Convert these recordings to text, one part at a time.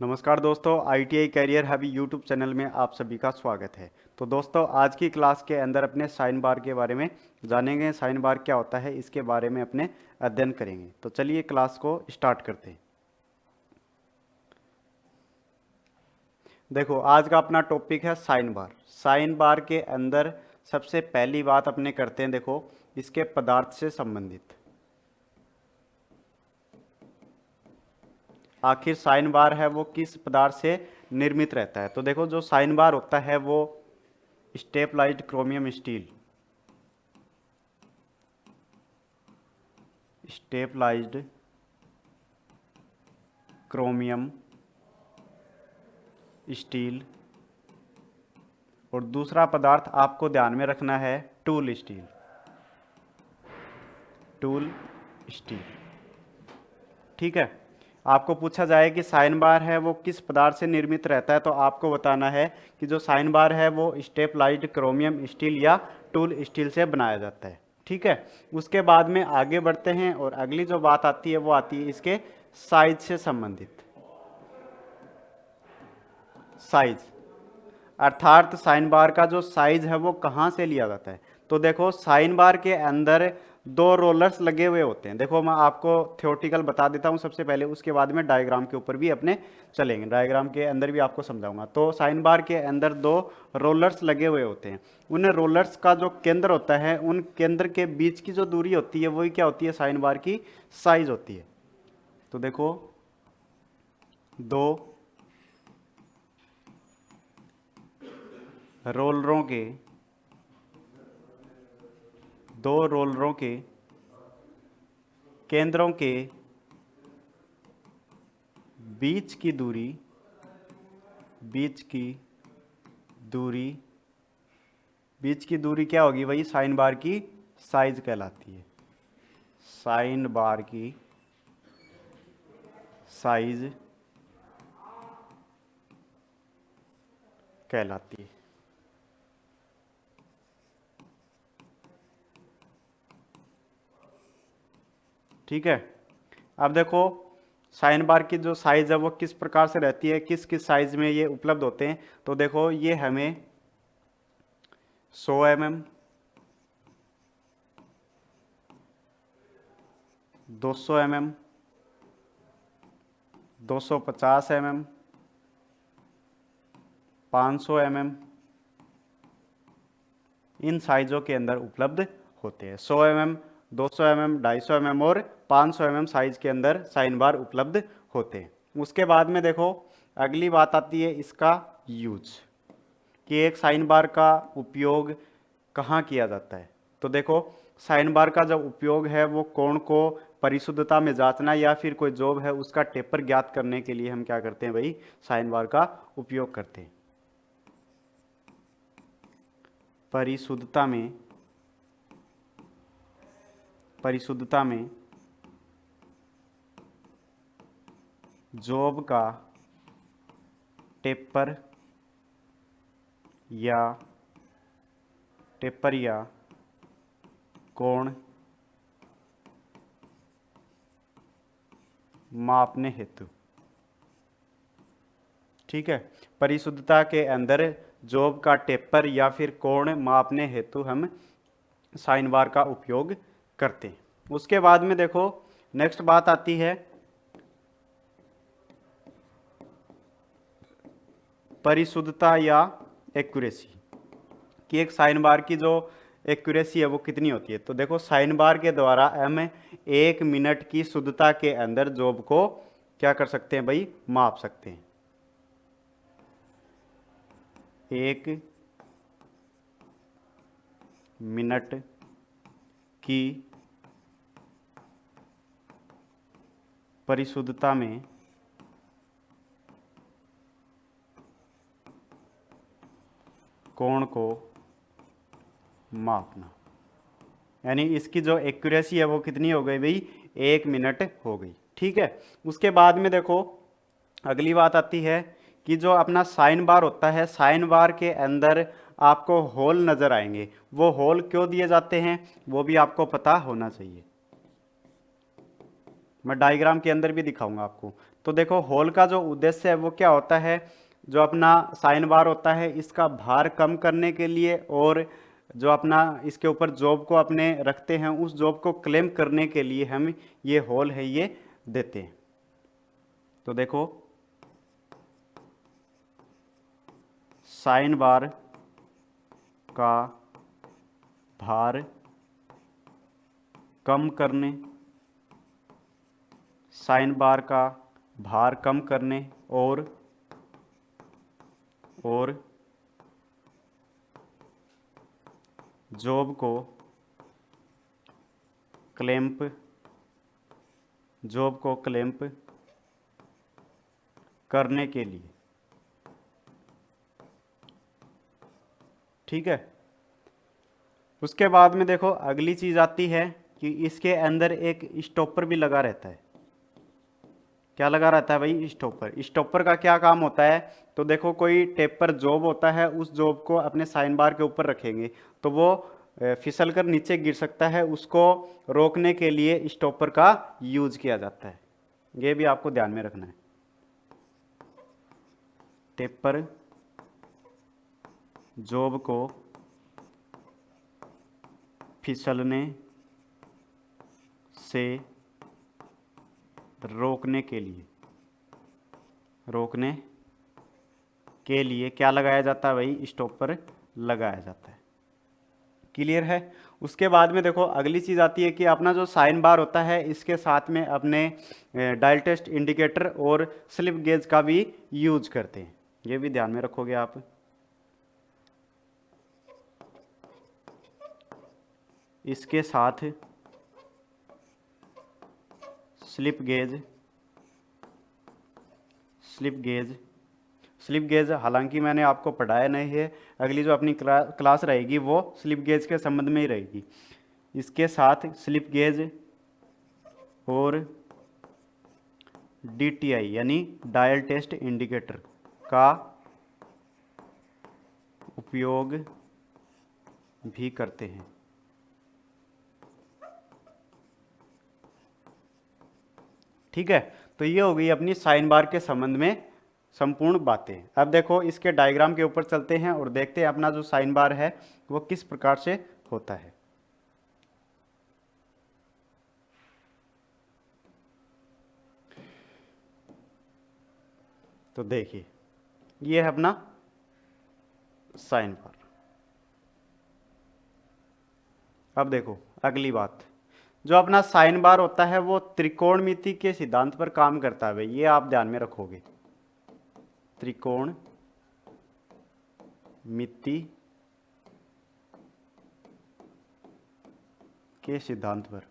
नमस्कार दोस्तों, ITI career hub YouTube channel में आप सभी का स्वागत है। तो दोस्तों, आज की क्लास के अंदर अपने साइन बार के बारे में जानेंगे। साइन बार क्या होता है इसके बारे में अपने अध्ययन करेंगे। तो चलिए क्लास को स्टार्ट करते हैं। देखो, आज का अपना टॉपिक है साइन बार। साइन बार के अंदर सबसे पहली बात अपने करते हैं, देखो इसके पदार्थ से संबंधित। आखिर साइन बार है वो किस पदार्थ से निर्मित रहता है। तो देखो, जो साइन बार होता है वो स्टेपलाइज्ड क्रोमियम स्टील, स्टेपलाइज्ड क्रोमियम स्टील, और दूसरा पदार्थ आपको ध्यान में रखना है टूल स्टील, टूल स्टील। ठीक है, आपको पूछा जाए कि साइन बार है वो किस पदार्थ से निर्मित रहता है, तो आपको बताना है कि जो साइन बार है वो स्टेपलाइज्ड क्रोमियम स्टील या टूल स्टील से बनाया जाता है। ठीक है, उसके बाद में आगे बढ़ते हैं और अगली जो बात आती है वो आती है इसके साइज से संबंधित। साइज अर्थात साइन बार का जो साइज है वो कहाँ से लिया जाता है। तो देखो, साइन बार के अंदर दो रोलर्स लगे हुए होते हैं। देखो, मैं आपको थ्योरेटिकल बता देता हूँ सबसे पहले, उसके बाद में डायग्राम के ऊपर भी अपने चलेंगे। डायग्राम के अंदर भी आपको समझाऊंगा। तो साइन बार के अंदर दो रोलर्स लगे हुए होते हैं। उन रोलर्स का जो केंद्र होता है, उन केंद्र के बीच की जो दूरी होती है वही क्या होती है, साइन बार की साइज होती है। तो देखो, दो रोलरों के दो रोलरों के केंद्रों के बीच की दूरी बीच की दूरी क्या होगी, वही साइन बार की साइज कहलाती है। साइन बार की साइज कहलाती है। ठीक है, अब देखो साइन बार की जो साइज है वो किस प्रकार से रहती है, किस किस साइज में ये उपलब्ध होते हैं। तो देखो, ये हमें 100 mm, 200 mm, 250 mm, 500 mm इन साइजों के अंदर उपलब्ध होते हैं। 100 mm, 200 mm, 250 mm और 500 mm साइज के अंदर साइन बार उपलब्ध होते हैं। उसके बाद में देखो, अगली बात आती है इसका यूज, कि एक साइन बार का उपयोग कहाँ किया जाता है। तो देखो, साइन बार का जो उपयोग है वो कोण को परिशुद्धता में जांचना या फिर कोई जॉब है उसका टेपर ज्ञात करने के लिए हम क्या करते हैं भाई, साइन बार का उपयोग करते हैं। परिशुद्धता में जॉब का टेपर या कोण मापने हेतु। ठीक है, परिशुद्धता के अंदर जॉब का टेपर या फिर कोण मापने हेतु हम साइन बार का उपयोग करते हैं। उसके बाद में देखो, नेक्स्ट बात आती है परिशुद्धता या एक्यूरेसी, कि एक साइन बार की जो एक्यूरेसी है वो कितनी होती है। तो देखो, साइन बार के द्वारा हम 1 मिनट की शुद्धता के अंदर जॉब को क्या कर सकते हैं भाई, माप सकते हैं। 1 मिनट की परिशुद्धता में कोण को मापना, यानी इसकी जो एक्यूरेसी है वो कितनी हो गई भाई, 1 मिनट हो गई। ठीक है, उसके बाद में देखो अगली बात आती है कि जो अपना साइन बार होता है, साइन बार के अंदर आपको होल नजर आएंगे। वो होल क्यों दिए जाते हैं वो भी आपको पता होना चाहिए। मैं डायग्राम के अंदर भी दिखाऊंगा आपको। तो देखो होल का जो उद्देश्य है वो क्या होता है, जो अपना साइन बार होता है इसका भार कम करने के लिए, और जो अपना इसके ऊपर जॉब को अपने रखते हैं उस जॉब को क्लेम करने के लिए हम ये होल है ये देते हैं। तो देखो साइन बार का भार कम करने, साइन बार का भार कम करने और जॉब को क्लैंप करने के लिए। ठीक है। उसके बाद में देखो अगली चीज आती है कि इसके अंदर एक स्टॉपर भी लगा रहता है। क्या लगा रहता है भाई? स्टॉपर। स्टॉपर का क्या काम होता है? तो देखो कोई टेपर जॉब होता है, उस जॉब को अपने साइन बार के ऊपर रखेंगे तो वो फिसल कर नीचे गिर सकता है, उसको रोकने के लिए स्टॉपर का यूज किया जाता है। ये भी आपको ध्यान में रखना है। टेपर जॉब को फिसलने से रोकने के लिए क्या लगाया जाता है भाई? स्टॉपर लगाया जाता है। क्लियर है। उसके बाद में देखो अगली चीज आती है कि अपना जो साइन बार होता है इसके साथ में अपने डायल टेस्ट इंडिकेटर और स्लिप गेज का भी यूज करते हैं। ये भी ध्यान में रखोगे आप। इसके साथ स्लिप गेज हालांकि मैंने आपको पढ़ाया नहीं है, अगली जो अपनी क्लास रहेगी वो स्लिप गेज के संबंध में ही रहेगी। इसके साथ स्लिप गेज और DTI यानी डायल टेस्ट इंडिकेटर का उपयोग भी करते हैं। ठीक है। तो ये हो गई अपनी साइन बार के संबंध में संपूर्ण बातें। अब देखो इसके डायग्राम के ऊपर चलते हैं और देखते हैं अपना जो साइन बार है वो किस प्रकार से होता है। तो देखिए ये है अपना साइन बार। अब देखो अगली बात, जो अपना साइन बार होता है वो त्रिकोणमिति के सिद्धांत पर काम करता है भाई, ये आप ध्यान में रखोगे। त्रिकोणमिति के सिद्धांत पर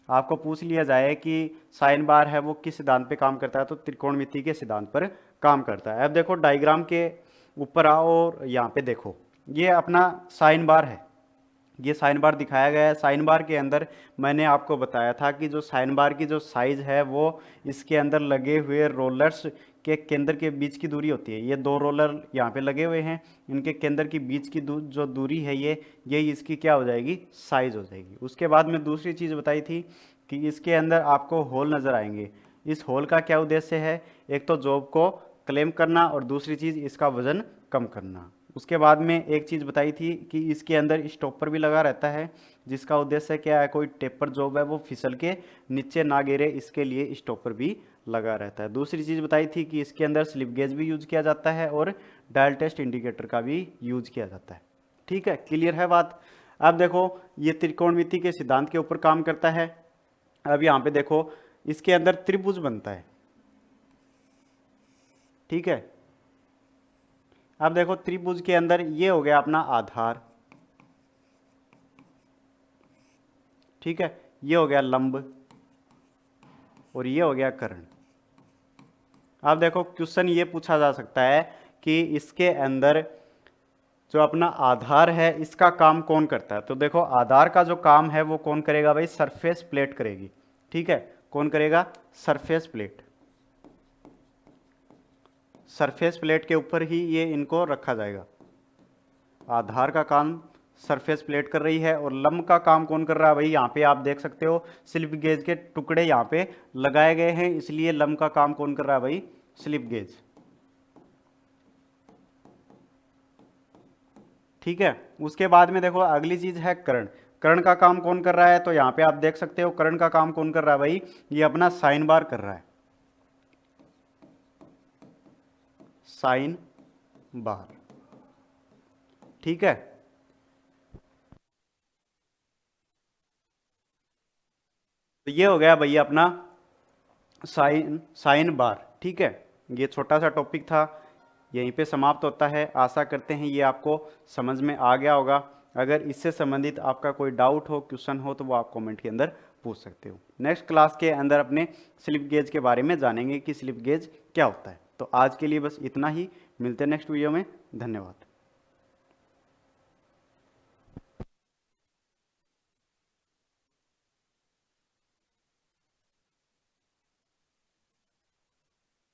आपको पूछ लिया जाए कि साइन बार है वो किस सिद्धांत पे काम करता है, तो त्रिकोणमिति के सिद्धांत पर काम करता है। अब देखो डायग्राम के ऊपर आओ और यहाँ पे देखो ये अपना साइन बार है, ये साइन बार दिखाया गया है। साइन बार के अंदर मैंने आपको बताया था कि जो साइन बार की जो साइज है वो इसके अंदर लगे हुए रोलर्स के केंद्र के बीच की दूरी होती है। ये दो रोलर यहाँ पे लगे हुए हैं, इनके केंद्र की बीच की जो दूरी है ये इसकी क्या हो जाएगी? साइज हो जाएगी। उसके बाद में दूसरी चीज़ बताई थी कि इसके अंदर आपको होल नज़र आएंगे। इस होल का क्या उद्देश्य है? एक तो जॉब को क्लेम करना और दूसरी चीज़ इसका वजन कम करना। उसके बाद में एक चीज़ बताई थी कि इसके अंदर स्टॉपर भी लगा रहता है, जिसका उद्देश्य क्या है? कोई टेपर जॉब है वो फिसल के नीचे ना गिरे, इसके लिए स्टॉपर भी लगा रहता है। दूसरी चीज़ बताई थी कि इसके अंदर स्लिप गेज भी यूज किया जाता है और डायल टेस्ट इंडिकेटर का भी यूज किया जाता है। ठीक है, क्लियर है बात। अब देखो ये त्रिकोणमिति के सिद्धांत के ऊपर काम करता है। अब यहाँ पे देखो इसके अंदर त्रिभुज बनता है। ठीक है। अब देखो त्रिभुज के अंदर ये हो गया अपना आधार। ठीक है, ये हो गया लंब और ये हो गया कर्ण। अब देखो क्वेश्चन ये पूछा जा सकता है कि इसके अंदर जो अपना आधार है इसका काम कौन करता है? तो देखो आधार का जो काम है वो कौन करेगा भाई? सरफेस प्लेट करेगी। ठीक है, कौन करेगा? Surface plate. सरफेस प्लेट के ऊपर ही ये इनको रखा जाएगा। आधार का काम सरफेस प्लेट कर रही है, और लंब का काम कौन कर रहा है भाई, यहाँ पे आप देख सकते हो स्लिप गेज के टुकड़े यहाँ पे लगाए गए हैं, इसलिए लंब का काम कौन कर रहा है भाई, स्लिप गेज। ठीक है, उसके बाद में देखो अगली चीज है कर्ण। कर्ण का काम कौन कर रहा है, तो यहाँ पे आप देख सकते हो कर्ण का काम कौन कर रहा है भाई, ये अपना साइन बार कर रहा है, साइन बार। ठीक है, तो ये हो गया भैया अपना साइन साइन बार। ठीक है, ये छोटा सा टॉपिक था, यहीं पे समाप्त होता है। आशा करते हैं ये आपको समझ में आ गया होगा। अगर इससे संबंधित आपका कोई डाउट हो, क्वेश्चन हो, तो वो आप कमेंट के अंदर पूछ सकते हो। नेक्स्ट क्लास के अंदर अपने स्लिप गेज के बारे में जानेंगे कि स्लिप गेज क्या होता है। तो आज के लिए बस इतना ही, मिलते हैं नेक्स्ट वीडियो में। धन्यवाद।